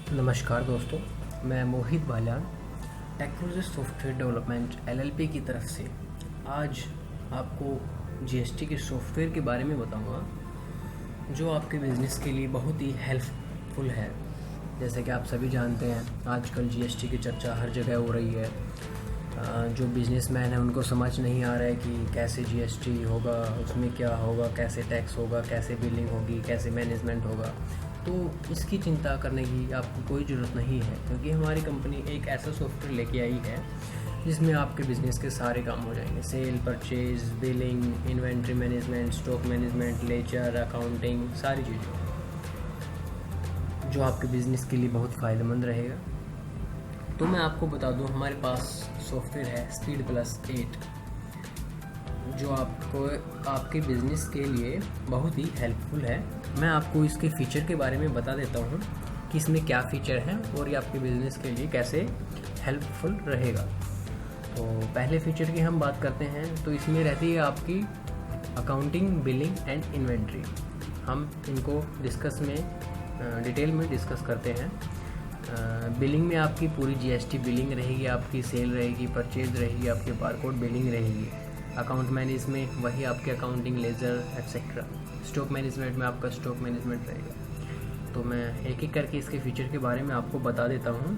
नमस्कार दोस्तों, मैं Mohit Baliyan technology software development LLP की तरफ से आज आपको जीएसटी के सॉफ्टवेयर के बारे में बताऊंगा जो आपके बिज़नेस के लिए बहुत ही हेल्पफुल है। जैसे कि आप सभी जानते हैं, आजकल जीएसटी की चर्चा हर जगह हो रही है। जो बिजनेसमैन है उनको समझ नहीं आ रहा है कि कैसे जीएसटी होगा, उसमें क्या होगा, कैसे टैक्स होगा, कैसे बिलिंग होगी, कैसे मैनेजमेंट होगा। तो इसकी चिंता करने की आपको कोई ज़रूरत नहीं है, क्योंकि हमारी कंपनी एक ऐसा सॉफ्टवेयर लेके आई है जिसमें आपके बिज़नेस के सारे काम हो जाएंगे। Sale, purchase, billing, inventory management, stock management, ledger, accounting, सारी चीज़ें जो आपके बिज़नेस के लिए बहुत फ़ायदेमंद रहेगा। तो मैं आपको बता दूं, हमारे पास सॉफ्टवेयर है स्पीड+8 जो आपको आपके बिज़नेस के लिए बहुत ही हेल्पफुल है। मैं आपको इसके फ़ीचर के बारे में बता देता हूँ कि इसमें क्या फ़ीचर हैं और ये आपके बिज़नेस के लिए कैसे हेल्पफुल रहेगा। तो पहले फ़ीचर की हम बात करते हैं तो इसमें रहती है आपकी अकाउंटिंग, बिलिंग एंड इन्वेंट्री। हम इनको डिटेल में डिस्कस करते हैं। बिलिंग में आपकी पूरी जीएसटी बिलिंग रहेगी, आपकी सेल रहेगी, परचेज रहेगी, आपके बारकोड बिलिंग रहेगी। अकाउंट मैनेज में वही आपके accounting, ledger etcetera. Stock management में आपका स्टॉक मैनेजमेंट रहेगा। तो मैं एक एक करके इसके फीचर के बारे में आपको बता देता हूँ।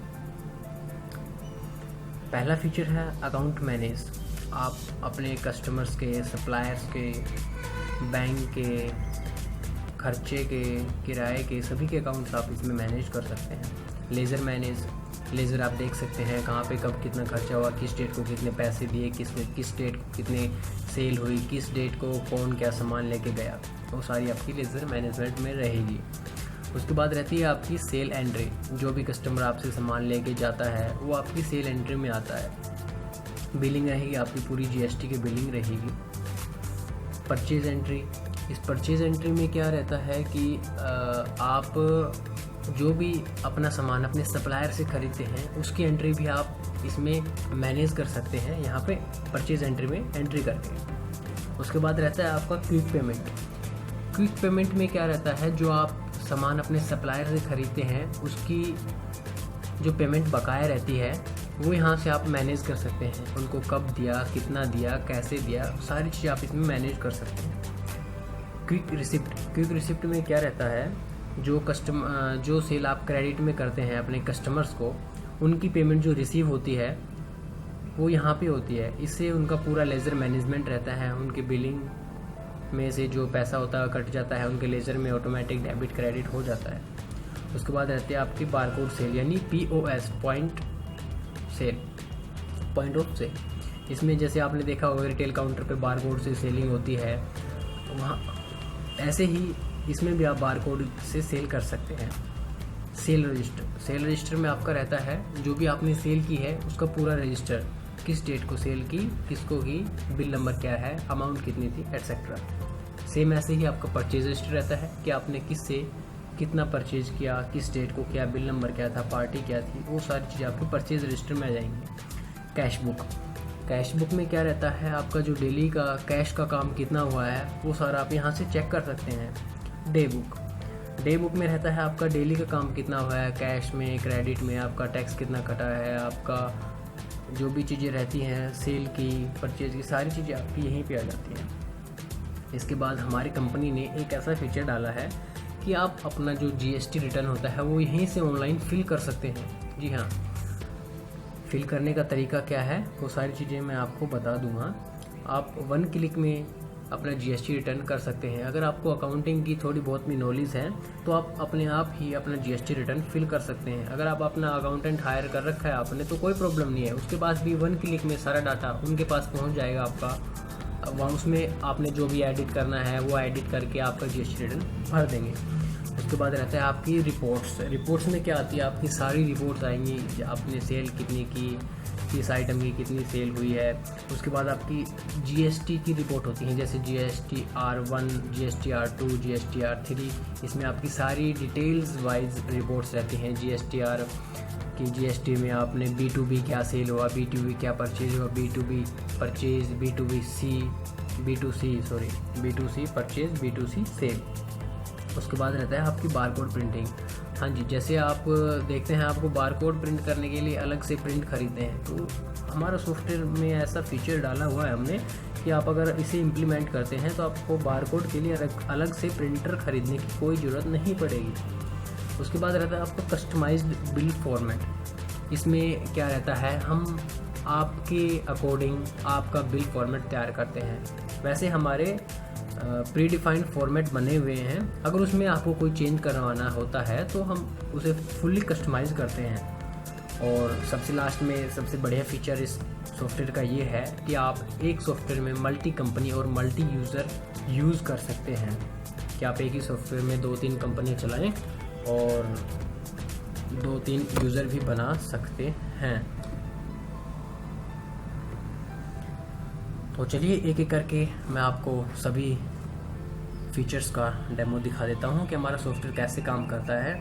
पहला फीचर है अकाउंट मैनेज। आप अपने कस्टमर्स के, सप्लायर्स के, बैंक के, खर्चे के, किराए के, सभी के अकाउंट्स आप इसमें मैनेज कर सकते हैं। लेज़र मैनेज, लेज़र आप देख सकते हैं कहाँ पे कब कितना खर्चा हुआ, किस डेट को कितने पैसे दिए, किस डेट को कितने सेल हुई, किस डेट को कौन क्या सामान लेके गया, वो सारी आपकी लेज़र मैनेजमेंट में रहेगी। उसके बाद रहती है आपकी सेल एंट्री। जो भी कस्टमर आपसे सामान लेके जाता है वो आपकी सेल एंट्री में आता है। बिलिंग रहेगी, आपकी पूरी जीएसटी की बिलिंग रहेगी। परचेज एंट्री, इस परचेज एंट्री में क्या रहता है कि आप जो भी अपना सामान अपने सप्लायर से खरीदते हैं उसकी एंट्री भी आप इसमें मैनेज कर सकते हैं, यहाँ पे परचेज एंट्री में एंट्री करके। उसके बाद रहता है आपका क्विक पेमेंट। क्विक पेमेंट में क्या रहता है, जो आप सामान अपने सप्लायर से खरीदते हैं उसकी जो पेमेंट बकाया रहती है वो यहाँ से आप मैनेज कर सकते हैं। उनको कब दिया, कितना दिया, कैसे दिया, सारी चीज़ आप इसमें मैनेज कर सकते हैं। क्विक रिसिप्ट में क्या रहता है, जो सेल आप क्रेडिट में करते हैं अपने कस्टमर्स को, उनकी पेमेंट जो रिसीव होती है वो यहाँ पे होती है। इससे उनका पूरा लेज़र मैनेजमेंट रहता है। उनके बिलिंग में से जो पैसा होता है कट जाता है, उनके लेज़र में ऑटोमेटिक डेबिट क्रेडिट हो जाता है। उसके बाद रहती है आपकी बारकोड सेल, यानी POS, पॉइंट ऑफ सेल। इसमें जैसे आपने देखा होगा रटेल काउंटर पे बारकोड से सेलिंग होती है, वहाँ ऐसे ही इसमें भी आप बारकोड से सेल कर सकते हैं। सेल रजिस्टर में आपका रहता है जो भी आपने सेल की है उसका पूरा रजिस्टर, किस डेट को सेल की, किसको की, बिल नंबर क्या है, अमाउंट कितनी थी, एटसेट्रा। सेम ऐसे ही आपका परचेज रजिस्टर रहता है कि आपने किससे कितना परचेज किया, किस डेट को किया, बिल नंबर क्या था, पार्टी क्या थी, वो सारी चीज़ें आपके परचेज रजिस्टर में आ जाएंगी। कैश बुक में क्या रहता है, आपका जो डेली का कैश का काम कितना हुआ है वो सारा आप यहाँ से चेक कर सकते हैं। डे बुक में रहता है आपका डेली का काम कितना हुआ है, कैश में, क्रेडिट में, आपका टैक्स कितना कटा है, आपका जो भी चीज़ें रहती हैं सेल की, परचेज की, सारी चीज़ें आपकी यहीं पे आ जाती हैं। इसके बाद हमारी कंपनी ने एक ऐसा फीचर डाला है कि आप अपना जो जीएसटी रिटर्न होता है वो यहीं से ऑनलाइन फिल कर सकते हैं। जी हाँ, फिल करने का तरीका क्या है वो सारी चीज़ें मैं आपको बता दूंगा। आप 1 क्लिक में अपना जीएसटी रिटर्न कर सकते हैं। अगर आपको अकाउंटिंग की थोड़ी बहुत भी नॉलेज है तो आप अपने आप ही अपना जीएसटी रिटर्न फिल कर सकते हैं। अगर आप अपना अकाउंटेंट हायर कर रखा है आपने तो कोई प्रॉब्लम नहीं है, उसके पास भी 1 क्लिक में सारा डाटा उनके पास पहुंच जाएगा आपका। वहाँ उसमें आपने जो भी एडिट करना है वो एडिट करके आपका जीएसटी रिटर्न भर देंगे। उसके बाद रहता है आपकी रिपोर्ट्स में क्या आती है, आपकी सारी रिपोर्ट्स आएंगी। आपने सेल कितनी की, किस आइटम की कितनी सेल हुई है। उसके बाद आपकी जीएसटी की रिपोर्ट होती है, जैसे GSTR1, GSTR2, GSTR3। इसमें आपकी सारी डिटेल्स वाइज रिपोर्ट्स रहती हैं। GSTR की जीएसटी में आपने B2B क्या सेल हुआ, B2B क्या परचेज हुआ, B2B purchase, B2C purchase, B2C cell. उसके बाद रहता है आपकी बारकोड प्रिंटिंग। हाँ जी, जैसे आप देखते हैं आपको बारकोड प्रिंट करने के लिए अलग से प्रिंट खरीदते हैं, तो हमारा सॉफ्टवेयर में ऐसा फीचर डाला हुआ है हमने कि आप अगर इसे इम्प्लीमेंट करते हैं तो आपको बारकोड के लिए अलग से प्रिंटर खरीदने की कोई ज़रूरत नहीं पड़ेगी। उसके बाद रहता है आपका कस्टमाइज्ड बिल फॉर्मेट। इसमें क्या रहता है, हम आपके अकॉर्डिंग आपका बिल फॉर्मेट तैयार करते हैं। वैसे हमारे प्री डिफाइंड फॉर्मेट बने हुए हैं, अगर उसमें आपको कोई चेंज करवाना होता है तो हम उसे फुल्ली कस्टमाइज़ करते हैं। और सबसे लास्ट में सबसे बढ़िया फीचर इस सॉफ्टवेयर का ये है कि आप एक सॉफ्टवेयर में मल्टी कंपनी और मल्टी यूज़र यूज़ कर सकते हैं, कि आप एक ही सॉफ्टवेयर में 2-3 कंपनियाँ चलाएं और 2-3 यूज़र भी बना सकते हैं। तो चलिए एक एक करके मैं आपको सभी फीचर्स का डेमो दिखा देता हूँ कि हमारा सॉफ्टवेयर कैसे काम करता है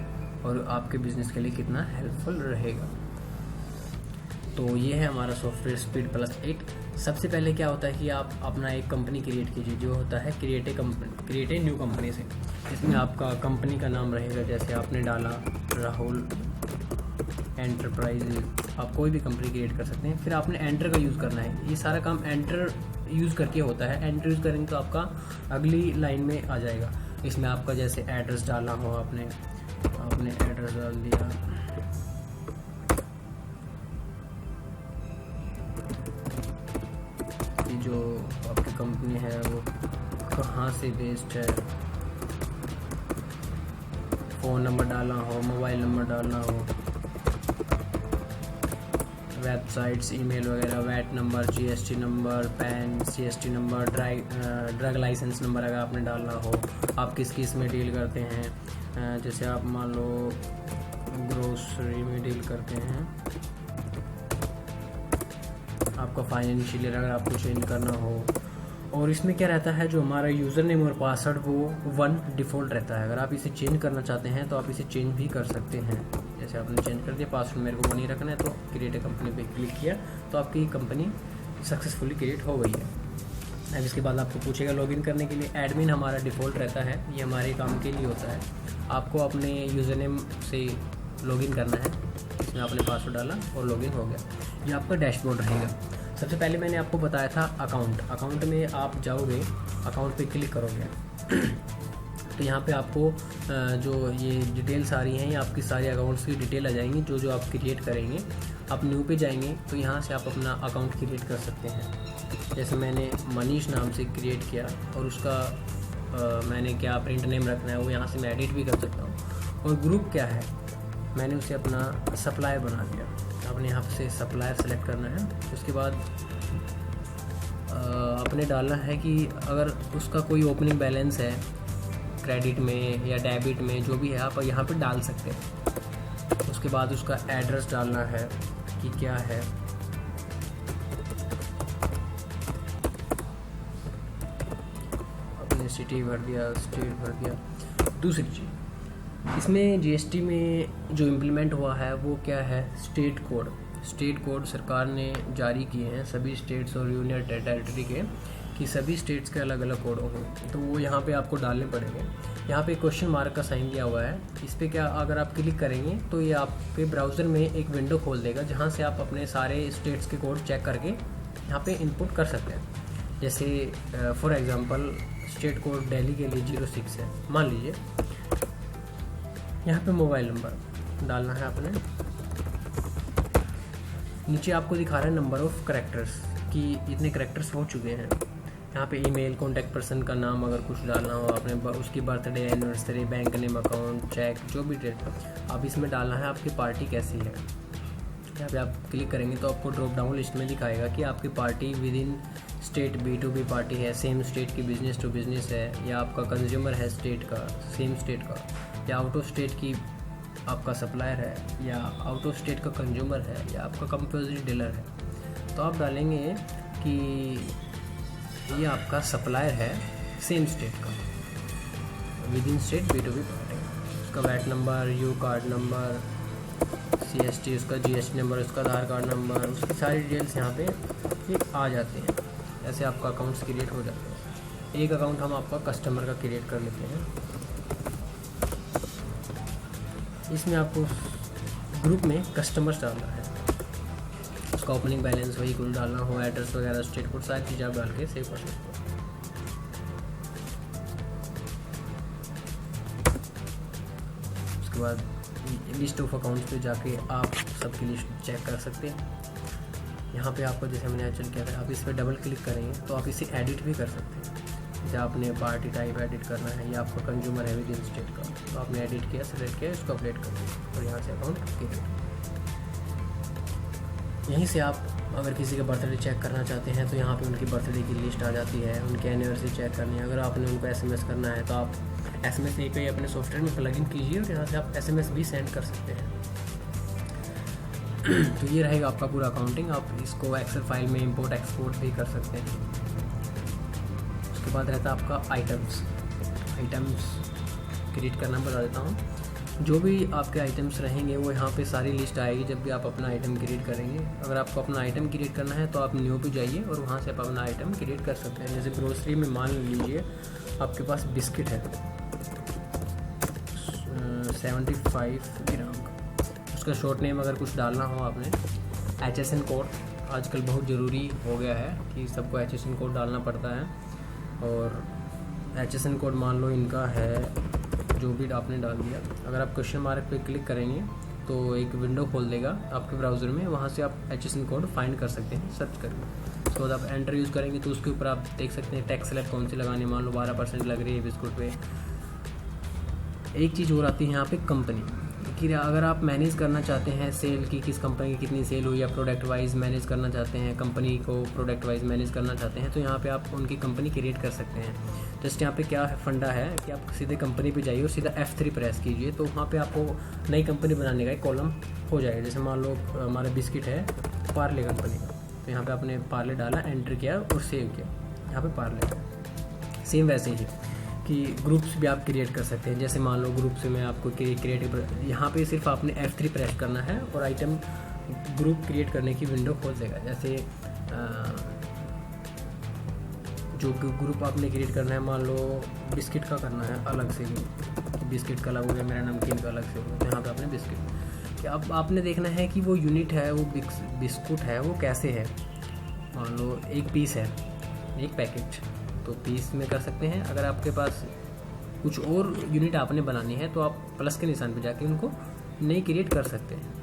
और आपके बिज़नेस के लिए कितना हेल्पफुल रहेगा। तो ये है हमारा सॉफ्टवेयर SpeedPlus 8। सबसे पहले क्या होता है कि आप अपना एक कंपनी क्रिएट कीजिए, जो होता है क्रिएट ए न्यू कंपनी से। इसमें आपका कंपनी का नाम रहेगा, जैसे आपने डाला राहुल एंटरप्राइज, आप कोई भी कंपनी क्रिएट कर सकते हैं। फिर आपने एंटर का यूज़ करना है, ये सारा काम एंटर यूज़ करके होता है। एंटर यूज़ करेंगे तो आपका अगली लाइन में आ जाएगा। इसमें आपका जैसे एड्रेस डालना हो, आपने एड्रेस डाल दिया, जो आपकी कंपनी है वो कहाँ से बेस्ड है, फ़ोन नंबर डालना हो, मोबाइल नंबर डालना हो, वेबसाइट्स, ईमेल वगैरह, VAT number, GST number, PAN, CST number, drug licence number अगर आपने डालना हो, आप किस किस में डील करते हैं, जैसे आप मान लो ग्रोसरी में डील करते हैं, आपका फाइनेंशियल अगर आपको चेंज करना हो। और इसमें क्या रहता है, जो हमारा यूज़र नेम और पासवर्ड वो 1 डिफ़ॉल्ट रहता है। अगर आप इसे चेंज करना चाहते हैं तो आप इसे चेंज भी कर सकते हैं। जैसे आपने चेंज कर दिया, पासवर्ड मेरे को 1 ही रखना है, तो क्रिएट ए कंपनी पे क्लिक किया तो आपकी कंपनी सक्सेसफुली क्रिएट हो गई है। अब इसके बाद आपको पूछेगा लॉगिन करने के लिए। एडमिन हमारा डिफ़ॉल्ट रहता है, ये हमारे काम के लिए होता है। आपको अपने यूज़र नेम से लॉगिन करना है, इसमें आपने पासवर्ड डाला और लॉगिन हो गया। ये आपका डैशबोर्ड रहेगा। सबसे पहले मैंने आपको बताया था अकाउंट में आप जाओगे, अकाउंट पे क्लिक करोगे तो यहाँ पे आपको जो ये डिटेल्स आ रही हैं, ये आपकी सारी अकाउंट्स की डिटेल आ जाएंगी जो आप क्रिएट करेंगे। आप न्यू पे जाएंगे तो यहाँ से आप अपना अकाउंट क्रिएट कर सकते हैं। जैसे मैंने मनीष नाम से क्रिएट किया और उसका मैंने क्या प्रिंट नेम रखना है वो यहाँ से मैं एडिट भी कर सकता हूँ। और ग्रुप क्या है, मैंने उसे अपना सप्लायर बना दिया। आपने यहाँ से सप्लायर सेलेक्ट करना है। उसके बाद आपने डालना है कि अगर उसका कोई ओपनिंग बैलेंस है क्रेडिट में या डेबिट में, जो भी है आप यहाँ पे डाल सकते हैं। उसके बाद उसका एड्रेस डालना है कि क्या है, अपने सिटी भर दिया, स्टेट भर दिया। दूसरी चीज़, इसमें जीएसटी में जो इम्प्लीमेंट हुआ है वो क्या है, स्टेट कोड सरकार ने जारी किए हैं सभी स्टेट्स और यूनियन टेरिटरी के, कि सभी स्टेट्स के अलग अलग कोड होंगे, तो वो यहाँ पे आपको डालने पड़ेंगे। यहाँ पे क्वेश्चन मार्क का साइन दिया हुआ है, इस पर क्या अगर आप क्लिक करेंगे तो ये आपके ब्राउज़र में एक विंडो खोल देगा जहाँ से आप अपने सारे स्टेट्स के कोड चेक करके यहाँ पे इनपुट कर सकते हैं। जैसे for example state code Delhi के लिए 06 है मान लीजिए। यहाँ पे मोबाइल नंबर डालना है आपने। नीचे आपको दिखा रहा है नंबर ऑफ़ करेक्टर्स कि इतने करेक्टर्स हो चुके हैं। यहाँ पे ईमेल, कॉन्टैक्ट पर्सन का नाम अगर कुछ डालना हो आपने, उसकी birthday, anniversary, bank name, account, cheque, जो भी डेट आप इसमें डालना है। आपकी पार्टी कैसी है, यहाँ पे आप क्लिक करेंगे तो आपको ड्रॉप डाउन लिस्ट में दिखाएगा कि आपकी party with in state B2B party है, सेम स्टेट की बिजनेस टू बिजनेस है, या आपका कंज्यूमर है स्टेट का, सेम स्टेट का, या आउट ऑफ स्टेट की आपका सप्लायर है, या आउट ऑफ स्टेट का कंज्यूमर है, या आपका कंपोजिट डीलर है। तो आप डालेंगे कि ये आपका सप्लायर है सेम स्टेट का, within state B2B party. उसका VAT number, U card number, CST, उसका GST नंबर, उसका आधार कार्ड नंबर, उसकी सारी डिटेल्स यहाँ पे ये आ जाती हैं। ऐसे आपका अकाउंट्स क्रिएट हो जाते हैं। एक अकाउंट हम आपका कस्टमर का क्रिएट कर लेते हैं। इसमें आपको ग्रुप में कस्टमर्स डालना है, उसका ओपनिंग बैलेंस वही कुल डालना हो, एड्रेस वगैरह, स्टेट कोड, सारी चीज़ आप डाल के सेव कर सकते हो। उसके बाद लिस्ट ऑफ अकाउंट्स पे जाके आप सबकी लिस्ट चेक कर सकते हैं। यहाँ पे आपको जैसे मैंने एक्चुअल किया था, आप इस पर डबल क्लिक करेंगे तो आप इसे एडिट भी कर सकते हैं। जैसे आपने पार्टी टाइप एडिट करना है या आपका कंज्यूमर है विद इन स्टेट का, तो आपने एडिट किया, सेलेक्ट किया, इसको अपडेट कर दिया और यहाँ से अकाउंट क्रिएट। यहीं से आप अगर किसी का बर्थडे चेक करना चाहते हैं तो यहाँ पे उनकी बर्थडे की लिस्ट आ जाती है, उनकी एनिवर्सरी चेक करनी है। अगर आपने उनको एसएमएस करना है तो आप एसएमएस API अपने सॉफ्टवेयर में प्लगइन कीजिए और यहाँ से आप एसएमएस भी सेंड कर सकते हैं। तो ये रहेगा आपका पूरा अकाउंटिंग। आप इसको एक्सेल फाइल में इंपोर्ट एक्सपोर्ट भी कर सकते हैं। उसके बाद रहता है आपका आइटम्स क्रिएट करना बता देता हूँ। जो भी आपके आइटम्स रहेंगे वो यहाँ पे सारी लिस्ट आएगी जब भी आप अपना आइटम क्रिएट करेंगे। अगर आपको अपना आइटम क्रिएट करना है तो आप न्यू पे जाइए और वहाँ से आप अपना आइटम क्रिएट कर सकते हैं। जैसे ग्रोसरी में मान लीजिए आपके पास बिस्किट है 75 ग्राम का, उसका शॉर्ट नेम अगर कुछ डालना हो आपने, HSN कोड आजकल बहुत ज़रूरी हो गया है कि सबको HSN कोड डालना पड़ता है। और HSN कोड मान लो इनका है, जो भी आपने डाल दिया। अगर आप क्वेश्चन मार्क पे क्लिक करेंगे तो एक विंडो खोल देगा आपके ब्राउज़र में, वहाँ से आप HSN कोड फाइंड कर सकते हैं सर्च करके। उसके बाद आप एंटर यूज़ करेंगे तो उसके ऊपर आप देख सकते हैं टैक्स स्लैब कौन सी लगाने, मान लो 12% लग रही है बिस्कुट पे। एक चीज़ और आती है यहाँ पे कंपनी कि अगर आप मैनेज करना चाहते हैं सेल की, किस कंपनी की कितनी सेल हुई, या प्रोडक्ट वाइज मैनेज करना चाहते हैं, कंपनी को प्रोडक्ट वाइज मैनेज करना चाहते हैं, तो यहाँ पे आप उनकी कंपनी क्रिएट कर सकते हैं। जस्ट यहाँ पे क्या फंडा है कि आप सीधे कंपनी पे जाइए और सीधा F3 प्रेस कीजिए, तो वहाँ पे आपको नई कंपनी बनाने का एक कॉलम हो जाएगा। जैसे मान लो हमारा बिस्किट है पार्ले कंपनी का, तो यहाँ पर आपने पार्ले डाला, एंटर किया और सेव किया, यहाँ पर पार्ले। सेम वैसे ही कि ग्रुप्स भी आप क्रिएट कर सकते हैं। जैसे मान लो ग्रुप्स में आपको क्रिएटिव, यहाँ पे सिर्फ आपने F3 प्रेस करना है और आइटम ग्रुप क्रिएट करने की विंडो खोल देगा। जैसे जो ग्रुप आपने क्रिएट करना है, मान लो बिस्किट का करना है अलग से, बिस्किट का अलग हो गया, मेरा नमकीन का अलग से हो गया, तो यहाँ पे आपने बिस्किट। कि अब आपने देखना है कि वो यूनिट है, वो बिस्कुट है, वो कैसे है। मान लो एक पीस है, एक पैकेट, तो पीस में कर सकते हैं। अगर आपके पास कुछ और यूनिट आपने बनानी है तो आप प्लस के निशान पे जाके उनको नई क्रिएट कर सकते हैं।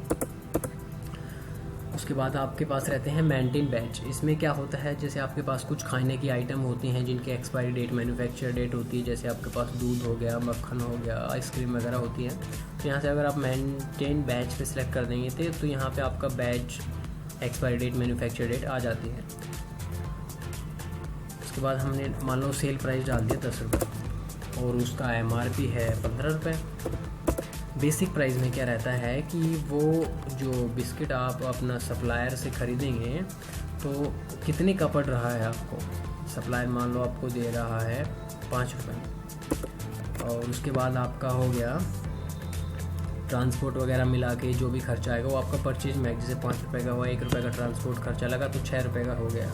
उसके बाद आपके पास रहते हैं मेंटेन बैच। इसमें क्या होता है, जैसे आपके पास कुछ खाने की आइटम होती हैं जिनकी एक्सपायरी डेट, मैन्युफैक्चर डेट होती है। जैसे आपके पास दूध हो गया, मक्खन हो गया, आइसक्रीम वगैरह होती है। तो यहाँ से अगर आप मेंटेन बैच पे सिलेक्ट कर देंगे तो यहाँ पे आपका batch expiry date, manufacture date आ जाती है। उसके बाद हमने मान लो सेल प्राइस डाल दिया 10 रुपये और उसका MRP है 15 रुपये। बेसिक प्राइस में क्या रहता है कि वो जो बिस्किट आप अपना सप्लायर से ख़रीदेंगे तो कितने का पड़ रहा है आपको, सप्लायर मान लो आपको दे रहा है 5 रुपये, और उसके बाद आपका हो गया ट्रांसपोर्ट वगैरह मिला के जो भी खर्चा आएगा वो आपका परचेज में, जैसे 5 रुपये का हुआ, 1 रुपये का ट्रांसपोर्ट खर्चा लगा तो 6 रुपये का हो गया।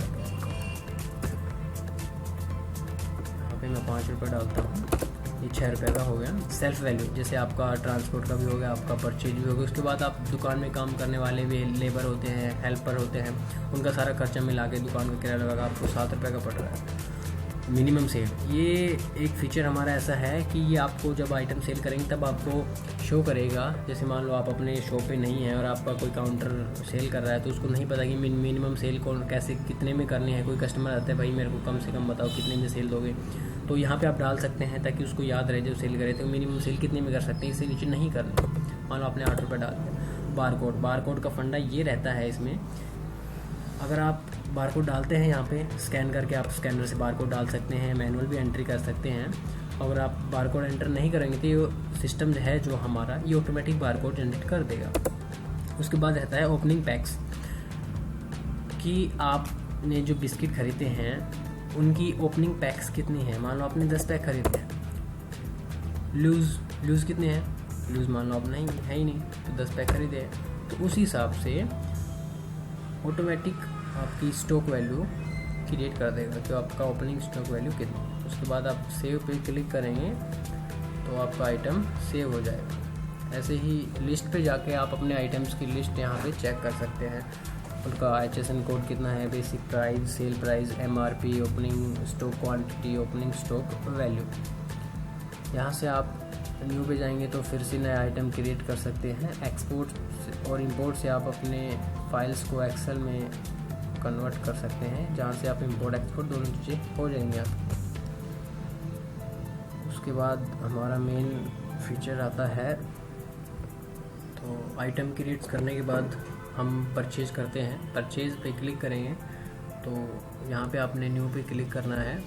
मैं 5 रुपये डालता हूँ, ये 6 रुपये का हो गया। सेल्फ वैल्यू, जैसे आपका ट्रांसपोर्ट का भी हो गया, आपका परचेज भी हो गया। उसके बाद आप दुकान में काम करने वाले भी लेबर होते हैं, हेल्पर होते हैं, उनका सारा खर्चा मिला के दुकान का किराया लगा आपको 7 रुपये का पड़ रहा है मिनिमम सेल। ये एक फीचर हमारा ऐसा है कि ये आपको जब आइटम सेल करेंगे तब आपको शो करेगा। जैसे मान लो आप अपने शॉप पे नहीं है और आपका कोई काउंटर सेल कर रहा है तो उसको नहीं पता कि मिनिमम सेल कौन कैसे कितने में करनी है। कोई कस्टमर आता है, भाई मेरे को कम से कम बताओ कितने में सेल दोगे, तो यहाँ पे आप डाल सकते हैं ताकि उसको याद रहे जब सेल करे तो मिनिमम सेल कितने में कर सकते हैं, इससे नीचे नहीं करना। मान लो आपने 8 रुपये डाल दिया। बारकोड का फंडा ये रहता है इसमें, अगर आप बारकोड डालते हैं यहाँ पे स्कैन करके, आप स्कैनर से बारकोड डाल सकते हैं, मैनुअल भी एंट्री कर सकते हैं। अगर आप बारकोड एंटर नहीं करेंगे तो ये सिस्टम है जो हमारा ये ऑटोमेटिक बारकोड जनरेट कर देगा। उसके बाद रहता है ओपनिंग पैक्स, कि आपने जो बिस्किट खरीदे हैं उनकी ओपनिंग पैक्स कितनी है। मान लो आपने 10 पैक खरीदे हैं, लूज़ कितने हैं, लूज़ मान लो आप नहीं है ही नहीं, तो 10 पैक खरीदे हैं, तो उस हिसाब से ऑटोमेटिक आपकी स्टॉक वैल्यू क्रिएट कर देगा कि आपका ओपनिंग स्टॉक वैल्यू कितनी। उसके बाद आप सेव पे क्लिक करेंगे तो आपका आइटम सेव हो जाएगा। ऐसे ही लिस्ट पे जाके आप अपने आइटम्स की लिस्ट यहाँ पे चेक कर सकते हैं, उनका HSN कोड कितना है, basic price, sale price, MRP, opening stock quantity, opening stock value. यहाँ से आप न्यू पे जाएंगे तो फिर से नया आइटम क्रिएट कर सकते हैं। एक्सपोर्ट और इंपोर्ट से आप अपने फाइल्स को एक्सेल में कन्वर्ट कर सकते हैं, जहाँ से आप इंपोर्ट एक्सपोर्ट दोनों चीज़ें हो जाएंगी आप। उसके बाद हमारा मेन फीचर आता है, तो आइटम क्रिएट करने के बाद हम परचेज़ करते हैं। परचेज़ पे क्लिक करेंगे तो यहाँ पे आपने न्यू पे क्लिक करना है।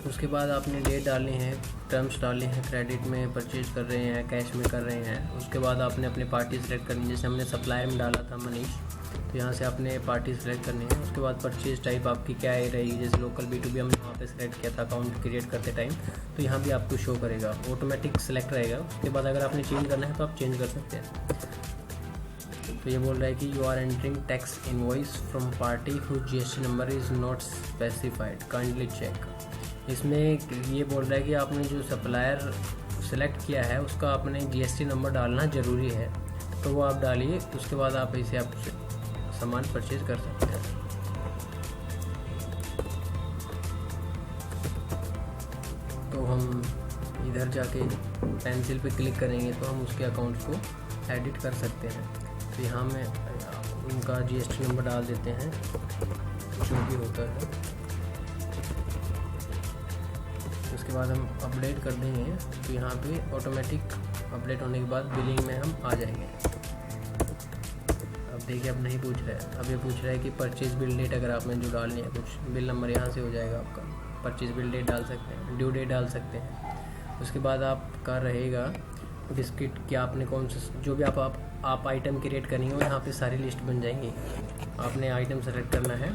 उसके बाद आपने डेट डालनी है, टर्म्स डालने हैं, क्रेडिट में परचेज़ कर रहे हैं, कैश में कर रहे हैं। उसके बाद आपने अपनी पार्टी सेलेक्ट करनी है, जैसे हमने सप्लायर में डाला था मनीष, तो यहाँ से आपने पार्टी सेलेक्ट करनी है। उसके बाद परचेज़ टाइप आपकी क्या है रहेगी, जैसे लोकल B2B हमने वहाँ पे सेलेक्ट किया था अकाउंट क्रिएट करते टाइम, तो यहाँ भी आपको शो करेगा, ऑटोमेटिक सेलेक्ट रहेगा। उसके बाद अगर आपने चेंज करना है तो आप चेंज कर सकते हैं। तो ये बोल रहा है कि you are entering tax invoice from party whose GST number is not specified, kindly check. इसमें ये बोल रहा है कि आपने जो सप्लायर सेलेक्ट किया है उसका आपने GST नंबर डालना ज़रूरी है, तो वो आप डालिए। उसके बाद आप इसे आप सामान परचेज कर सकते हैं। तो हम इधर जाके पेंसिल पे क्लिक करेंगे तो हम उसके अकाउंट्स को एडिट कर सकते हैं। तो यहाँ में उनका GST नंबर डाल देते हैं जो भी होता है। उसके बाद हम अपडेट कर देंगे तो यहाँ पे ऑटोमेटिक अपडेट होने के बाद बिलिंग में हम आ जाएंगे। अब देखिए अब नहीं पूछ रहा है, अब ये पूछ रहा है कि परचेज बिल डेट अगर आपने जो डालनी है कुछ, बिल नंबर यहाँ से हो जाएगा आपका। परचेज बिल डेट डाल सकते हैं, ड्यू डेट डाल सकते हैं। उसके बाद आपका रहेगा बिस्किट कि आपने कौन सा जो भी आप आइटम क्रिएट करेंगे यहाँ पे सारी लिस्ट बन जाएंगी। आपने आइटम सेलेक्ट करना है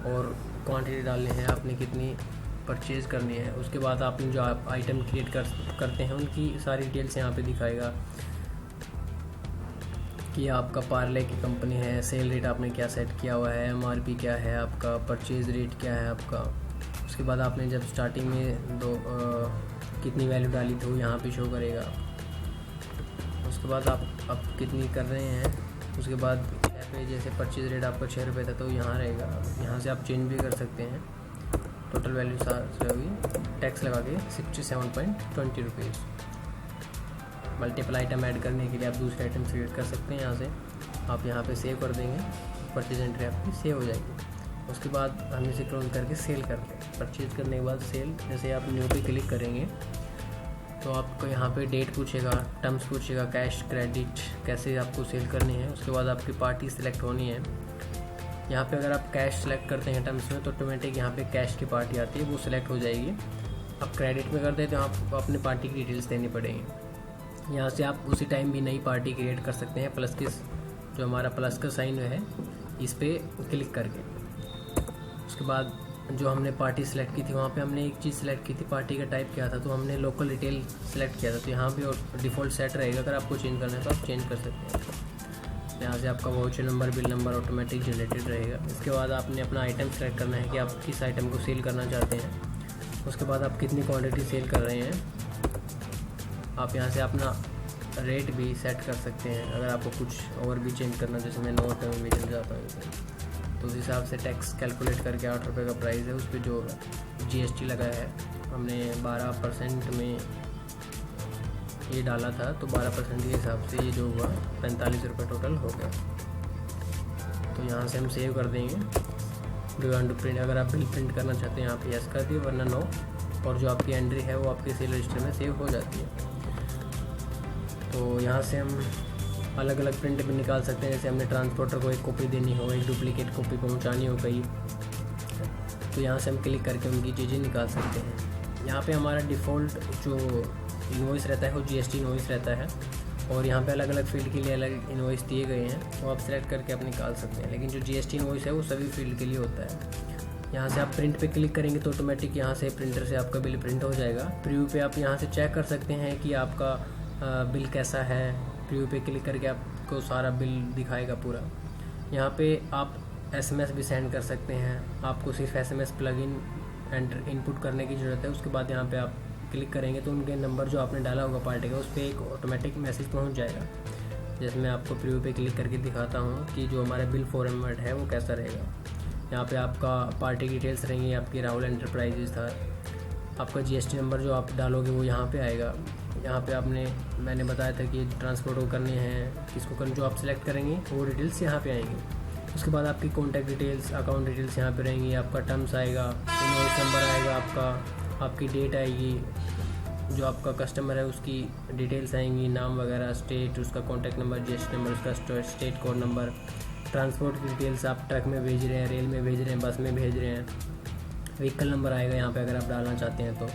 और क्वांटिटी डालनी है, आपने कितनी परचेज़ करनी है। उसके बाद आपने जो आप आइटम क्रिएट करते हैं उनकी सारी डिटेल्स यहाँ पे दिखाएगा कि आपका पार्ले की कंपनी है, सेल रेट आपने क्या सेट किया हुआ है, MRP क्या है आपका, परचेज़ रेट क्या है आपका। उसके बाद आपने जब स्टार्टिंग में कितनी वैल्यू डाली थी वो यहाँ पे शो करेगा। उसके बाद आप कितनी कर रहे हैं, उसके बाद पे जैसे परचेज रेट आपका 6 रुपये था तो यहाँ रहेगा, यहाँ से आप चेंज भी कर सकते हैं। टोटल वैल्यू होगी टैक्स लगा के 67.20 रुपीज़। मल्टीपल आइटम ऐड करने के लिए आप दूसरे आइटम क्रिएट कर सकते हैं। यहाँ से आप यहाँ पे सेव कर देंगे, परचेज एंट्री आपकी सेव हो जाएगी। उसके बाद हम इसे क्लोज करके सेल करते हैं। परचेज करने के बाद सेल, जैसे आप न्यू पे क्लिक करेंगे तो आपको यहाँ पे डेट पूछेगा, टर्म्स पूछेगा, कैश क्रेडिट कैसे आपको सेल करनी है। उसके बाद आपकी पार्टी सिलेक्ट होनी है। यहाँ पे अगर आप कैश सेलेक्ट करते हैं टर्म्स में तो ऑटोमेटिक यहाँ पे कैश की पार्टी आती है, वो सिलेक्ट हो जाएगी। आप क्रेडिट में करते हैं तो आपको अपने पार्टी की डिटेल्स देनी पड़ेगी। यहाँ से आप उसी टाइम भी नई पार्टी क्रिएट कर सकते हैं, प्लस के जो हमारा प्लस का साइन है इस पर क्लिक करके। उसके बाद जो हमने पार्टी सेलेक्ट की थी वहाँ पे हमने एक चीज़ सेलेक्ट की थी, पार्टी का टाइप क्या था, तो हमने लोकल रिटेल सेलेक्ट किया था। तो यहाँ भी डिफ़ॉल्ट सेट रहेगा, अगर आपको चेंज करना है तो आप चेंज कर सकते हैं। यहाँ से आपका voucher number, bill number automatic generated रहेगा। इसके बाद आपने अपना आइटम सेलेक्ट करना है कि आप किस आइटम को सेल करना चाहते हैं। उसके बाद आप कितनी क्वान्टिटी सेल कर रहे हैं। आप यहाँ से अपना रेट भी सेट कर सकते हैं, अगर आपको कुछ और भी चेंज करना, जैसे मैं 9 रुपये में चल जाता हूँ तो उस हिसाब से टैक्स कैलकुलेट करके 8 रुपये का प्राइस है, उस पर जो GST लगाया है हमने 12% में ये डाला था, तो 12% के हिसाब से ये जो हुआ 45 रुपये टोटल हो गया। तो यहाँ से हम सेव कर देंगे। डू वांट टू प्रिंट, अगर आप बिल प्रिंट करना चाहते हैं यहाँ पे यस कर दिए, वरना नो। और जो आपकी एंट्री है वो आपके सेल रजिस्टर में सेव हो जाती है। तो यहाँ से हम अलग अलग प्रिंट भी निकाल सकते हैं। जैसे हमने ट्रांसपोर्टर को एक कॉपी देनी हो, एक डुप्लीकेट कॉपी पहुँचानी हो कहीं, तो यहाँ से हम क्लिक करके उनकी चीज़ें निकाल सकते हैं। यहाँ पे हमारा डिफ़ॉल्ट जो इनवॉइस रहता है वो GST इनवॉइस रहता है, और यहाँ पे अलग अलग फील्ड के लिए अलग इनवॉइस दिए गए हैं, तो आप सेलेक्ट करके आप निकाल सकते हैं। लेकिन जो GST इनवॉइस है वो सभी फील्ड के लिए होता है। यहाँ से आप प्रिंट पे क्लिक करेंगे तो ऑटोमेटिक यहाँ से प्रिंटर से आपका बिल प्रिंट हो जाएगा। प्रीव्यू पे आप यहाँ से चेक कर सकते हैं कि आपका बिल कैसा है। प्रीव्यू पे क्लिक करके आपको सारा बिल दिखाएगा पूरा। यहाँ पे आप SMS भी सेंड कर सकते हैं। आपको सिर्फ SMS प्लगइन एंटर इनपुट करने की ज़रूरत है। उसके बाद यहाँ पे आप क्लिक करेंगे तो उनके नंबर जो आपने डाला होगा पार्टी का, उस पर एक ऑटोमेटिक मैसेज पहुंच जाएगा। जैसे मैं आपको प्रीव्यू पे क्लिक करके दिखाता हूं कि जो हमारा बिल फॉर्मेट है वो कैसा रहेगा। यहाँ पे आपका पार्टी डिटेल्स रहेंगी, आपकी राहुल एंटरप्राइजेज था, आपका GST नंबर जो आप डालोगे वो यहाँ पे आएगा। यहाँ पे मैंने बताया था कि ट्रांसपोर्ट को करने हैं, किसको करने, जो आप सिलेक्ट करेंगे वो डिटेल्स यहाँ पे आएंगी। उसके बाद आपकी कॉन्टैक्ट डिटेल्स, अकाउंट डिटेल्स यहाँ पे रहेंगी, आपका टर्म्स आएगा, इनवॉइस नंबर आएगा, आपकी डेट आएगी, जो आपका कस्टमर है उसकी डिटेल्स आएंगी, नाम वगैरह, स्टेट, उसका कॉन्टैक्ट नंबर, GST नंबर, उसका स्टेट कोड नंबर, ट्रांसपोर्ट की डिटेल्स, आप ट्रक में भेज रहे हैं, रेल में भेज रहे हैं, बस में भेज रहे हैं, व्हीकल नंबर आएगा यहाँ पे अगर आप डालना चाहते हैं तो।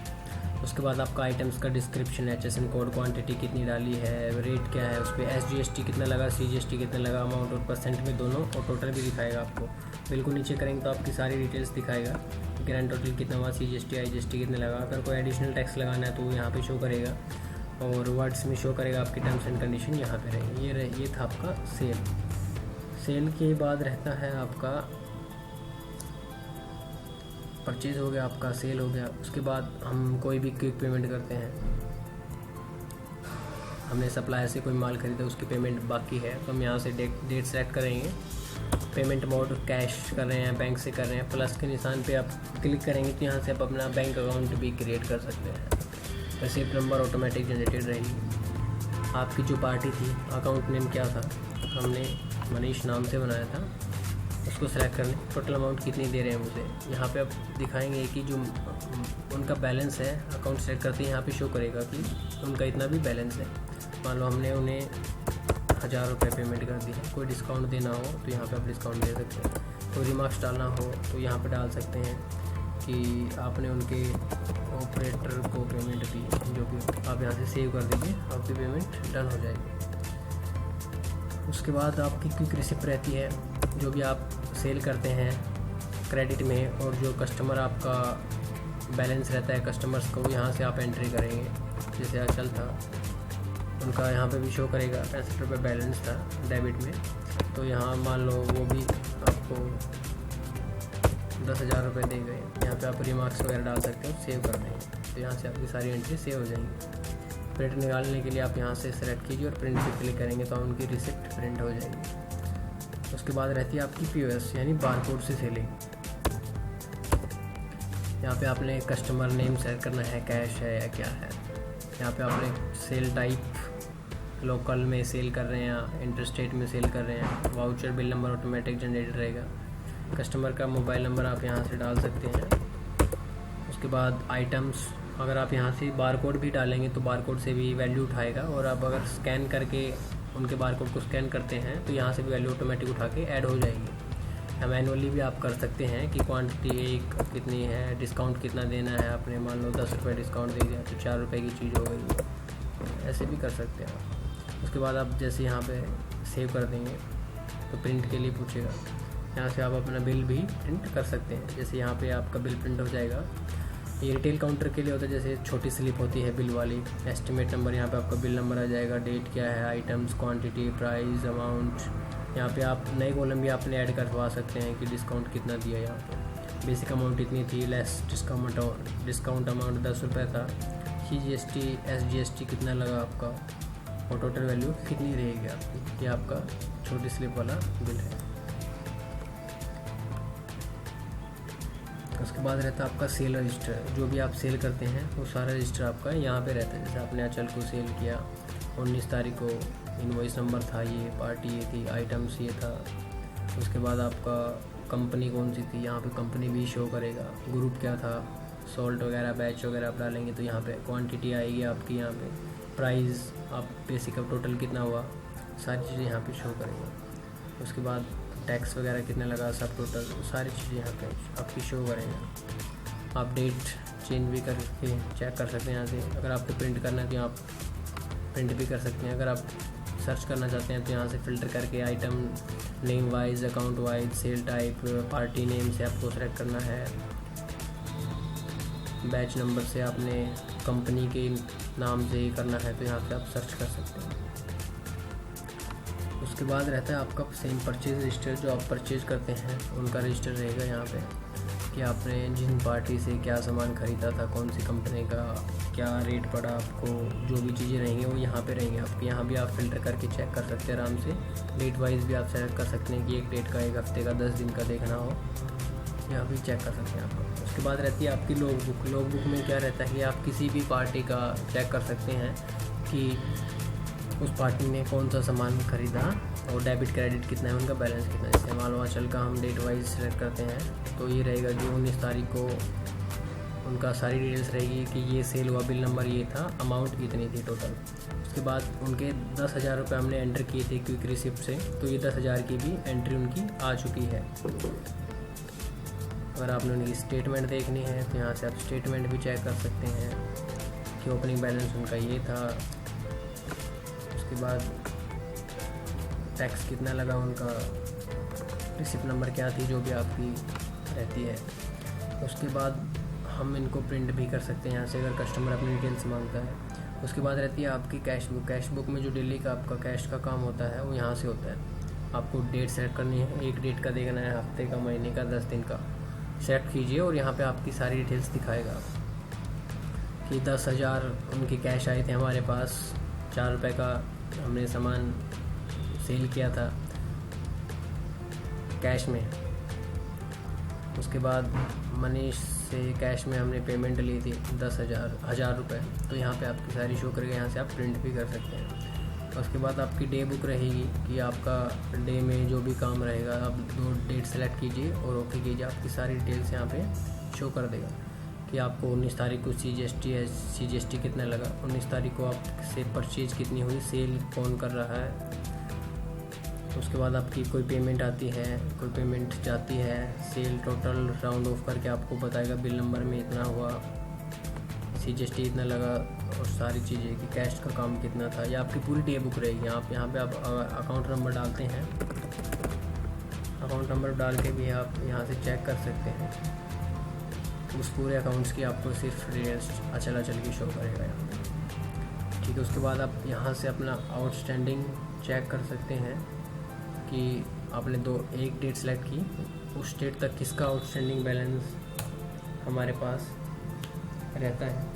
उसके बाद आपका आइटम्स का डिस्क्रिप्शन, HSN कोड, क्वांटिटी कितनी डाली है, रेट क्या है, उस पर SGST कितना लगा, CGST कितना लगा, अमाउंट और परसेंट में दोनों, और टोटल भी दिखाएगा आपको। बिल्कुल नीचे करेंगे तो आपकी सारी डिटेल्स दिखाएगा, ग्रैंड टोटल कितना हुआ, CGST IGST कितने लगा। अगर कोई एडिशनल टैक्स लगाना है तो यहाँ पे शो करेगा, और वर्ड्स में शो करेगा, आपकी टर्म्स एंड कंडीशन यहाँ पे रहेगी। ये था आपका सेल के बाद रहता है आपका परचेज़, हो गया आपका, सेल हो गया। उसके बाद हम कोई भी क्विक पेमेंट करते हैं, हमने सप्लायर से कोई माल खरीदा, उसकी पेमेंट बाकी है तो हम यहाँ से डेट सेलेक्ट करेंगे, पेमेंट मोड कैश कर रहे हैं, बैंक से कर रहे हैं, प्लस के निशान पे आप क्लिक करेंगे तो यहाँ से आप अपना बैंक अकाउंट भी क्रिएट कर सकते हैं। रिसिप्ट नंबर ऑटोमेटिक जनरेटेड रहेगी। आपकी जो पार्टी थी, अकाउंट नेम क्या था, हमने मनीष नाम से बनाया था, उसको सेलेक्ट करने, टोटल अमाउंट कितनी दे रहे हैं मुझे। यहाँ पे आप दिखाएंगे कि जो उनका बैलेंस है, अकाउंट सेलेक्ट करते हैं यहाँ पे शो करेगा कि उनका इतना भी बैलेंस है। मान लो हमने उन्हें 1000 रुपये पेमेंट कर दी है, कोई डिस्काउंट देना हो तो यहाँ पे आप डिस्काउंट दे सकते हैं, कोई रिमार्क्स डालना हो तो यहाँ पे डाल सकते हैं कि आपने उनके ऑपरेटर को पेमेंट दी, जो भी आप यहाँ से सेव कर दीजिए, आपकी पेमेंट डन हो जाएगी। उसके बाद आपकी क्विक रिसिप्ट रहती है, जो भी आप सेल करते हैं क्रेडिट में, और जो कस्टमर आपका बैलेंस रहता है कस्टमर्स को, यहाँ से आप एंट्री करेंगे। जैसे आजकल था, उनका यहाँ पे भी शो करेगा 65 रुपये बैलेंस था डेबिट में, तो यहाँ मान लो वो भी आपको 10,000 रुपये दे गए। यहाँ पे आप रिमार्क्स वगैरह डाल सकते हो, सेव कर देंगे तो यहाँ से आपकी सारी एंट्री सेव हो जाएंगी। प्रिंट निकालने के लिए आप यहाँ से सेलेक्ट कीजिए और प्रिंट पे क्लिक करेंगे तो उनकी रिसिप्ट प्रिंट हो जाएगी। उसके बाद रहती है आपकी POS यानी बारकोड से सेलिंग। यहाँ पे आपने कस्टमर नेम सेलेक्ट करना है, कैश है या क्या है। यहाँ पे आपने सेल टाइप, लोकल में सेल कर रहे हैं या इंटरस्टेट में सेल कर रहे हैं, voucher bill number automatic generate रहेगा, कस्टमर का मोबाइल नंबर आप यहाँ से डाल सकते हैं। उसके बाद आइटम्स, अगर आप यहाँ से बारकोड भी डालेंगे तो बारकोड से भी वैल्यू उठाएगा, और आप अगर स्कैन करके उनके बारकोड को स्कैन करते हैं तो यहाँ से भी वैल्यू ऑटोमेटिक उठा के ऐड हो जाएगी। या मैनुअली भी आप कर सकते हैं कि क्वांटिटी एक कितनी है, डिस्काउंट कितना देना है, आपने मान लो 10 रुपये डिस्काउंट दे दिया तो 4 रुपये की चीज़ हो गई, ऐसे भी कर सकते हैं आप। उसके बाद आप जैसे यहाँ पे सेव कर देंगे तो प्रिंट के लिए पूछेगा, यहाँ से आप अपना बिल भी प्रिंट कर सकते हैं। जैसे यहाँ पे आपका बिल प्रिंट हो जाएगा। ये रिटेल काउंटर के लिए होता है, जैसे छोटी स्लिप होती है बिल वाली, एस्टिमेट नंबर, यहाँ पे आपका बिल नंबर आ जाएगा, डेट क्या है, आइटम्स, क्वांटिटी, प्राइस, अमाउंट। यहाँ पे आप नए कॉलम भी आपने ऐड करवा सकते हैं कि डिस्काउंट कितना दिया। यहाँ पे बेसिक अमाउंट इतनी थी, लेस डिस्काउंट अमाउंट 10 रुपये था, CGST SGST कितना लगा आपका, और टोटल वैल्यू कितनी रहेगी आपकी। ये आपका छोटी स्लिप वाला बिल है। उसके बाद रहता है आपका सेल रजिस्टर, जो भी आप सेल करते हैं वो सारा रजिस्टर आपका यहाँ पे रहता है। जैसे आपने अचल को सेल किया 19 तारीख को, इनवॉइस नंबर था ये, पार्टी ये थी, आइटम्स ये था। उसके बाद आपका कंपनी कौन सी थी, यहाँ पे कंपनी भी शो करेगा, ग्रुप क्या था, सॉल्ट वगैरह, बैच वगैरह आप डालेंगे तो यहाँ पे क्वांटिटी आएगी आपकी, यहाँ पे प्राइस, आप बेसिक अब टोटल कितना हुआ, सारी चीज़ें यहाँ पे शो करेंगे। उसके बाद टैक्स वगैरह कितना लगा, सब टोटल सारी चीज़ें यहाँ पे आपकी शो करेंगे। आप डेट चेंज भी करके चेक कर सकते हैं यहाँ से। अगर आपको प्रिंट करना है तो आप प्रिंट भी कर सकते हैं। अगर आप सर्च करना चाहते हैं तो यहाँ से फ़िल्टर करके item name wise, account wise, sale type, party name से आपको सेलेक्ट करना है। बैच नंबर से आपने कंपनी के नाम से ही करना है तो यहाँ से आप सर्च कर सकते हैं। उसके बाद रहता है आपका सेम परचेज रजिस्टर, जो आप परचेज करते हैं उनका रजिस्टर रहेगा यहाँ पे, कि आपने जिन पार्टी से क्या सामान ख़रीदा था, कौन सी कंपनी का, क्या रेट पड़ा आपको, जो भी चीज़ें रहेंगी वो यहाँ पे रहेंगी आपके। यहाँ भी आप फ़िल्टर करके चेक कर सकते हैं आराम से। डेट वाइज भी आप सेलेक्ट कर सकते हैं कि एक डेट का, एक हफ्ते का, 10 दिन का देखना हो, यहाँ भी चेक कर सकते हैं आप। उसके बाद रहती है आपकी लॉग बुक। लॉग बुक में क्या रहता है कि आप किसी भी पार्टी का चेक कर सकते हैं कि उस पार्टी ने कौन सा सामान खरीदा और डेबिट क्रेडिट कितना है, उनका बैलेंस कितना है। जैसे हिमाचल का हम डेट वाइज सेलेक्ट करते हैं तो ये रहेगा कि 19 तारीख को उनका सारी डिटेल्स रहेगी कि ये सेल हुआ, बिल नंबर ये था, अमाउंट इतनी थी टोटल। उसके बाद उनके 10,000 रुपये हमने एंटर किए थे क्विक रिसिप्ट से, तो ये 10,000 की भी एंट्री उनकी आ चुकी है। अगर आपने उनकी स्टेटमेंट देखनी है तो यहाँ से आप स्टेटमेंट भी चेक कर सकते हैं कि ओपनिंग बैलेंस उनका ये था। उसके बाद टैक्स कितना लगा उनका, रिसिप्ट नंबर क्या थी, जो भी आपकी रहती है। उसके बाद हम इनको प्रिंट भी कर सकते हैं यहाँ से अगर कस्टमर अपनी डिटेल्स मांगता है। उसके बाद रहती है आपकी कैश बुक। कैश बुक में जो डेली का आपका कैश का काम होता है वो यहाँ से होता है। आपको डेट सेलेक्ट करनी है, एक डेट का देखना है, हफ्ते का, महीने का, 10 दिन का सेलेक्ट कीजिए और यहाँ पे आपकी सारी डिटेल्स दिखाएगा कि 10,000 उनके कैश आए थे हमारे पास, 4 रुपये का हमने सामान सेल किया था कैश में। उसके बाद मनीष से कैश में हमने पेमेंट ली थी 10,000 रुपये, तो यहाँ पे आपकी सारी शो करेगा। यहाँ से आप प्रिंट भी कर सकते हैं। उसके बाद आपकी डे बुक रहेगी कि आपका डे में जो भी काम रहेगा, आप 2 डेट सेलेक्ट कीजिए और ओके कीजिए। आपकी सारी डिटेल्स यहाँ पे शो कर देगा कि आपको 19 तारीख को CGST कितना लगा, 19 तारीख को आपसे परचेज कितनी हुई, सेल कौन कर रहा है। उसके बाद आपकी कोई पेमेंट आती है, कोई पेमेंट जाती है, सेल टोटल राउंड ऑफ करके आपको बताएगा बिल नंबर में इतना हुआ, CGST इतना लगा और सारी चीज़ें कि कैश का काम कितना था। या आपकी पूरी डे बुक रहेगी। आप यहाँ पे आप अकाउंट नंबर डालते हैं, अकाउंट नंबर डाल के भी आप यहाँ से चेक कर सकते हैं। उस पूरे अकाउंट्स की आपको सिर्फ डिटेल्स अचल की शो करेगा यहाँ पे। ठीक है, उसके बाद आप यहाँ से अपना आउटस्टैंडिंग चेक कर सकते हैं कि आपने एक डेट सेलेक्ट की, उस डेट तक किसका आउटस्टैंडिंग बैलेंस हमारे पास रहता है।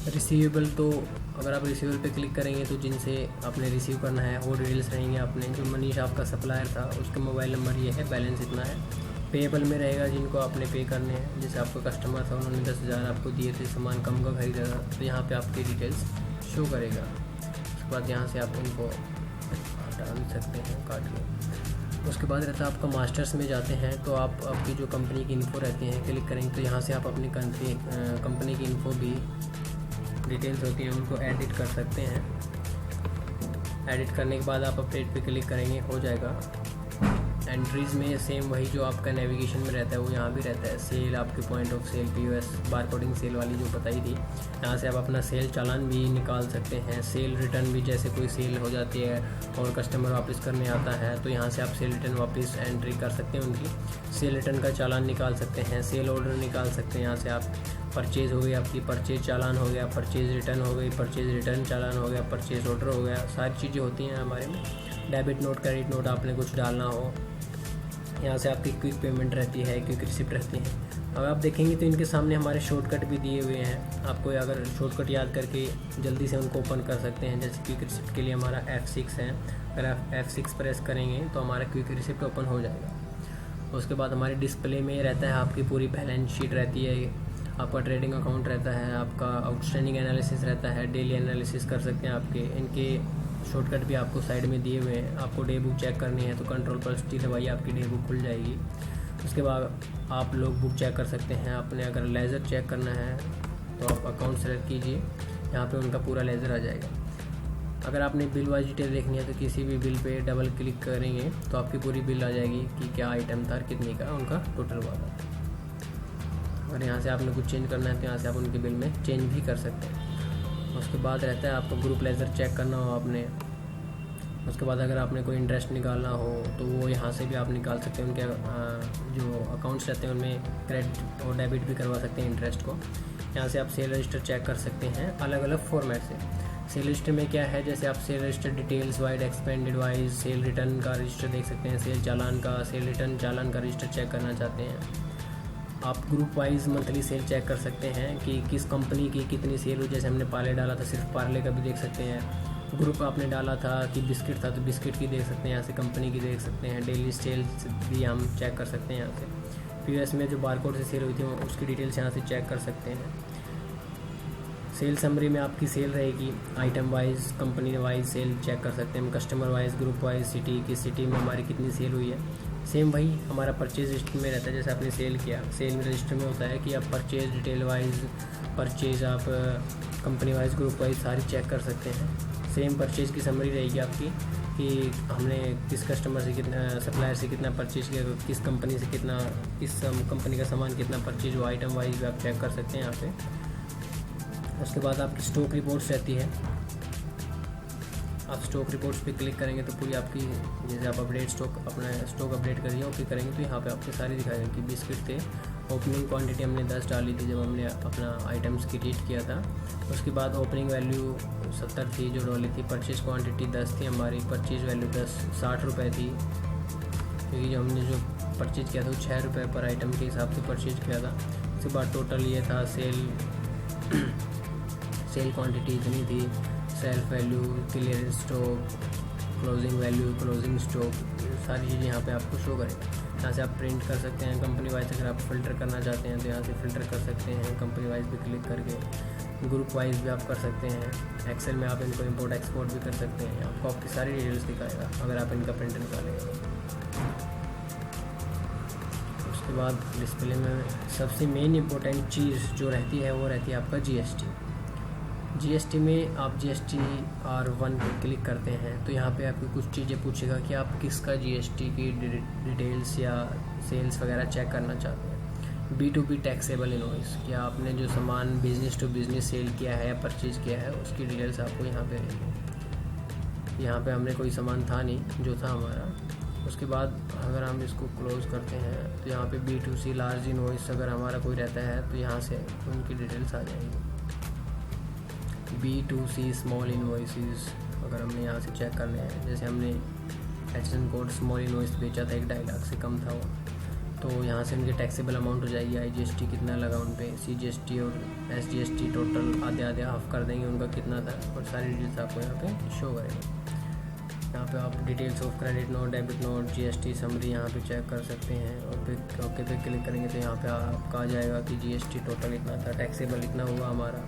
रिसीवेबल, तो अगर आप रिसीवेबल पे क्लिक करेंगे तो जिनसे आपने रिसीव करना है वो डिटेल्स रहेंगे। आपने जो मनीष आपका सप्लायर था उसके मोबाइल नंबर ये है, बैलेंस इतना है। पेएबल में रहेगा जिनको आपने पे करने हैं, जैसे आपका कस्टमर था, उन्होंने 10,000 आपको दिए थे, सामान कम का खरीदा था, तो यहाँ पे आपकी डिटेल्स शो करेगा। उसके बाद यहाँ से आप उनको डाल सकते हैं काट के। उसके बाद रहता है आपका मास्टर्स में जाते हैं तो आप आपकी जो कंपनी की इन्फो रहती हैं क्लिक करेंगे तो यहाँ से आप अपनी कंपनी की इन्फो भी डिटेल्स होती हैं उनको एडिट कर सकते हैं। एडिट करने के बाद आप अपडेट पे क्लिक करेंगे, हो जाएगा। एंट्रीज़ में सेम वही जो आपका नेविगेशन में रहता है वो यहाँ भी रहता है। सेल, आपके point of sale, POS, barcoding sale वाली जो बताई थी, यहाँ से आप अपना सेल चालान भी निकाल सकते हैं। सेल रिटर्न भी, जैसे कोई सेल हो जाती है और कस्टमर वापस करने आता है तो यहाँ से आप सेल रिटर्न वापस एंट्री कर सकते हैं उनकी। सेल रिटर्न का चालान निकाल सकते हैं, सेल ऑर्डर निकाल सकते हैं। यहाँ से आप परचेज़ हो गई आपकी, परचेज चालान हो गया, परचेज रिटर्न हो गई, परचेज रिटर्न चालान हो गया, परचेज ऑर्डर हो गया, सारी चीज़ें होती हैं हमारे में। डेबिट नोट, क्रेडिट नोट आपने कुछ डालना हो, यहाँ से आपकी क्विक पेमेंट रहती है, क्विक रिसिप्ट रहती है। अब आप देखेंगे तो इनके सामने हमारे शॉर्टकट भी दिए हुए हैं। आपको अगर शॉर्टकट याद करके जल्दी से उनको ओपन कर सकते हैं। जैसे क्विक रिसिप्ट के लिए हमारा F6 है, अगर आप F6 प्रेस करेंगे तो हमारा क्विक रिसिप्ट ओपन हो जाएगा। उसके बाद हमारे डिस्प्ले में रहता है आपकी पूरी बैलेंस शीट रहती है, आपका ट्रेडिंग अकाउंट रहता है, आपका आउटस्टैंडिंग एनालिसिस रहता है, डेली एनालिसिस कर सकते हैं आपके। इनके शॉर्टकट भी आपको साइड में दिए हुए हैं। आपको डे बुक चेक करनी है तो कंट्रोल+T दबाइए, आपकी डे बुक खुल जाएगी। उसके बाद आप लॉग बुक चेक कर सकते हैं। आपने अगर लेज़र चेक करना है तो आप अकाउंट सेलेक्ट कीजिए, यहाँ पे उनका पूरा लेज़र आ जाएगा। अगर आपने बिल वाइज डिटेल देखनी है तो किसी भी बिल पे डबल क्लिक करेंगे तो आपकी पूरी बिल आ जाएगी कि क्या आइटम था, कितने का उनका टोटल वाला। अगर यहाँ से आपने कुछ चेंज करना है तो यहाँ से आप उनके बिल में चेंज भी कर सकते हैं। उसके बाद रहता है आपको ग्रुप लेज़र चेक करना हो आपने। उसके बाद अगर आपने कोई इंटरेस्ट निकालना हो तो वो यहाँ से भी आप निकाल सकते हैं। उनके जो अकाउंट्स रहते हैं उनमें क्रेडिट और डेबिट भी करवा सकते हैं इंटरेस्ट को। यहाँ से आप सेल रजिस्टर चेक कर सकते हैं अलग अलग फॉर्मेट से। सेल रजिस्टर में क्या है, जैसे आप cell register details wide expanded wise cell return का रजिस्टर देख सकते हैं, सेल चालान का, सेल रिटर्न चालान का रजिस्टर चेक करना चाहते हैं। आप group wise monthly sale check कर सकते हैं कि किस कंपनी की कितनी सेल हुई। जैसे हमने पार्ले डाला था, सिर्फ पार्ले का भी देख सकते हैं। ग्रुप आपने डाला था कि बिस्किट था तो बिस्किट की देख सकते हैं, यहाँ से कंपनी की देख सकते हैं। डेली सेल्स भी हम चेक कर सकते हैं यहाँ से। पीओएस में जो बारकोड से सेल हुई थी उसकी डिटेल्स यहाँ से चेक कर सकते हैं। सेल समरी में आपकी सेल रहेगी, item wise company wise sale check कर सकते हैं। Customer wise, group wise, city, किस सिटी में हमारी कितनी सेल हुई है। सेम वही हमारा परचेज रजिस्टर में रहता है, जैसे आपने सेल किया, सेल रजिस्टर में होता है कि आप परचेज डिटेल वाइज परचेज आप कंपनी वाइज, ग्रुप वाइज सारी चेक कर सकते हैं। सेम परचेज की समरी रहेगी आपकी कि हमने किस कस्टमर से कितना, सप्लायर से कितना परचेज किया, किस कंपनी से कितना, किस कंपनी का सामान कितना परचेज हुआ, आइटम वाइज भी आप चेक कर सकते हैं यहाँ पे। उसके बाद आपकी स्टॉक रिपोर्ट्स रहती है। आप स्टॉक रिपोर्ट्स पे क्लिक करेंगे तो पूरी आपकी, जैसे आप अपडेट स्टॉक, अपना स्टॉक अपडेट करिए, ओके करेंगे तो यहाँ पे आपके सारे दिखाएंगे कि बिस्किट थे, ओपनिंग क्वांटिटी हमने 10 डाली थी जब हमने अपना आइटम्स की रीड किया था। उसके बाद ओपनिंग वैल्यू 70 थी जो डॉली थी, परचेज क्वांटिटी 10 थी हमारी, परचेज वैल्यू 60 रुपये थी, क्योंकि जो हमने जो परचेज किया था वो 6 रुपये पर आइटम के हिसाब से परचेज किया था। उसके बाद टोटल ये था सेल क्वांटिटी इतनी थी, self value, clear stock, closing value, closing stock, सारी चीज़ें यहाँ पे आपको शो करेगा। यहाँ से आप प्रिंट कर सकते हैं। कंपनी वाइज अगर आप फ़िल्टर करना चाहते हैं तो यहाँ से फ़िल्टर कर सकते हैं कंपनी वाइज भी क्लिक करके। ग्रुप वाइज भी आप कर सकते हैं। एक्सेल में आप इनको इंपोर्ट एक्सपोर्ट भी कर सकते हैं। आपको आपकी सारी डिटेल्स दिखाएगा अगर आप इनका प्रिंट निकालेंगे। उसके बाद डिस्प्ले में सबसे मेन इंपॉर्टेंट चीज़ जो रहती है वो रहती है आपका जीएसटी में आप GSTR1 पे क्लिक करते हैं तो यहाँ पे आपको कुछ चीज़ें पूछेगा कि आप किसका GST की डिटेल्स या सेल्स वगैरह चेक करना चाहते हैं। B2B टैक्सेबल इनवॉइस, क्या आपने जो सामान बिजनेस टू बिजनेस सेल किया है या परचेज किया है उसकी डिटेल्स आपको यहाँ पे रहेगी। यहाँ पे हमने कोई सामान था नहीं जो था हमारा। उसके बाद अगर हम इसको क्लोज करते हैं तो यहाँ पे B2C लार्ज इनवॉइस अगर हमारा कोई रहता है तो यहाँ से उनकी डिटेल्स आ जाएंगी। B2C स्मॉल इनवॉइसेस अगर हमने यहाँ से चेक करने हैं, जैसे हमने HSN कोड स्मॉल इनवॉइस बेचा था 1-2 लाख से कम था वो, तो यहाँ से उनके टैक्सेबल अमाउंट हो जाएगी। IGST कितना लगा उन पे, CGST और SGST टोटल आधे आधे हाफ कर देंगे उनका कितना था, और सारी डिटेल्स आपको यहाँ पे शो करेंगे। यहाँ पे आप details of credit note, debit note, GST summary यहाँ पे चेक कर सकते हैं। और फिर ओके पे क्लिक करेंगे तो यहाँ पे आपका आ जाएगा कि GST टोटल इतना था, टैक्सेबल इतना हुआ हमारा,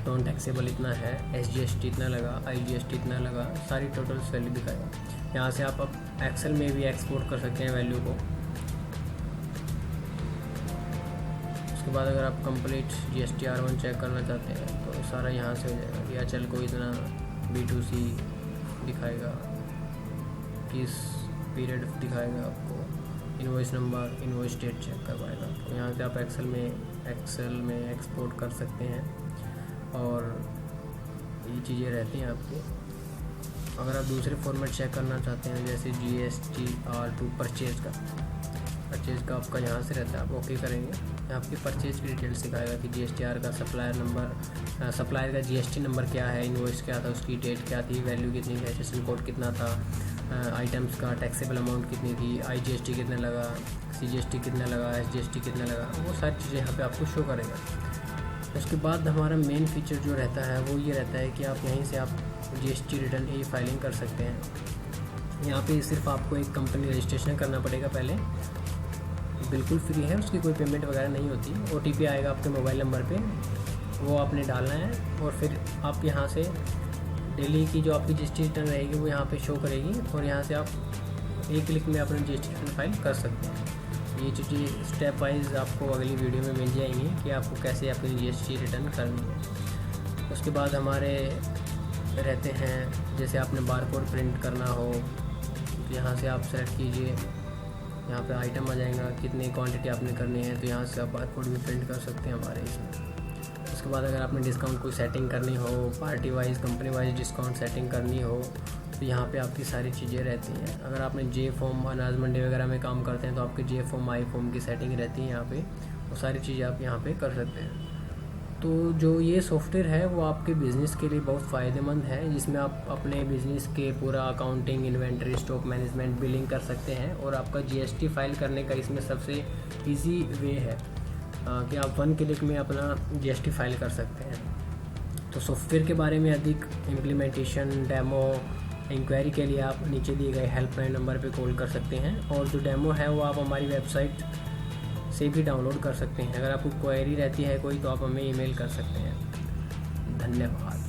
नॉन टैक्सेबल इतना है, SGST इतना लगा, IGST इतना लगा, सारी टोटल वैल्यू दिखाएगा। यहाँ से आप एक्सेल में भी एक्सपोर्ट कर सकते हैं वैल्यू को। उसके बाद अगर आप कंप्लीट GSTR1 चेक करना चाहते हैं तो सारा यहाँ से हो जाएगा कि अचल को इतना B2C दिखाएगा, किस पीरियड दिखाएगा आपको, invoice number, invoice date check करवाएगा। तो यहाँ से आप एक्सेल में एक्सपोर्ट कर सकते हैं और ये चीज़ें रहती हैं आपकी। अगर आप दूसरे फॉर्मेट चेक करना चाहते हैं जैसे GSTR2 परचेज का आपका यहाँ से रहता है, आप ओके करेंगे। आपकी परचेज की डिटेल्स दिखाएगा कि GSTR का सप्लायर नंबर, सप्लायर का GST नंबर क्या है, इनवॉइस क्या था, उसकी डेट क्या थी, वैल्यू कितनी थी, HSN कोड कितना था, आइटम्स का टैक्सेबल अमाउंट कितनी थी, IGST कितना लगा, CGST कितना लगा, SGST कितना लगा, वो सारी चीज़ें यहाँ पे आपको शो करेगा। उसके बाद हमारा मेन फीचर जो रहता है वो ये रहता है कि आप यहीं से आप GST रिटर्न ई फाइलिंग कर सकते हैं। यहाँ पे सिर्फ आपको एक कंपनी रजिस्ट्रेशन करना पड़ेगा पहले, बिल्कुल फ्री है, उसकी कोई पेमेंट वगैरह नहीं होती। OTP आएगा आपके मोबाइल नंबर पे, वो आपने डालना है और फिर आप यहाँ से डेली की जो आपकी GST रिटर्न रहेगी वो यहाँ पे शो करेगी और यहाँ से आप एक क्लिक में अपनी GST रिटर्न फाइल कर सकते हैं। ये चीज़ें स्टेप वाइज आपको अगली वीडियो में मिल जाएंगी कि आपको कैसे अपनी GST रिटर्न करनी है। उसके बाद हमारे रहते हैं जैसे आपने बारकोड प्रिंट करना हो तो यहाँ से आप सेलेक्ट कीजिए, यहाँ पे आइटम आ जाएगा, कितनी क्वांटिटी आपने करनी है तो यहाँ से आप बारकोड भी प्रिंट कर सकते हैं हमारे इसमें। उसके बाद अगर आपने डिस्काउंट कोई सेटिंग करनी हो, party wise, company wise discount setting करनी हो तो यहाँ पे आपकी सारी चीज़ें रहती हैं। अगर आपने जे फॉर्म, अनाज मंडी वगैरह में काम करते हैं तो आपके जे फॉर्म, आई फॉर्म की सेटिंग रहती है यहाँ पे, वो सारी चीज़ें आप यहाँ पे कर सकते हैं। तो जो ये सॉफ्टवेयर है वो आपके बिज़नेस के लिए बहुत फ़ायदेमंद है, जिसमें आप अपने बिज़नेस के पूरा accounting, inventory, stock management, billing कर सकते हैं। और आपका जीएसटी फाइल करने का इसमें सबसे इजी वे है कि आप 1 क्लिक में अपना जीएसटी फाइल कर सकते हैं। तो सॉफ्टवेयर के बारे में अधिक इम्प्लीमेंटेशन, डेमो, इंक्वायरी के लिए आप नीचे दिए गए हेल्पलाइन नंबर पे कॉल कर सकते हैं। और जो डेमो है वो आप हमारी वेबसाइट से भी डाउनलोड कर सकते हैं। अगर आपको क्वेरी रहती है कोई तो आप हमें ईमेल कर सकते हैं। धन्यवाद।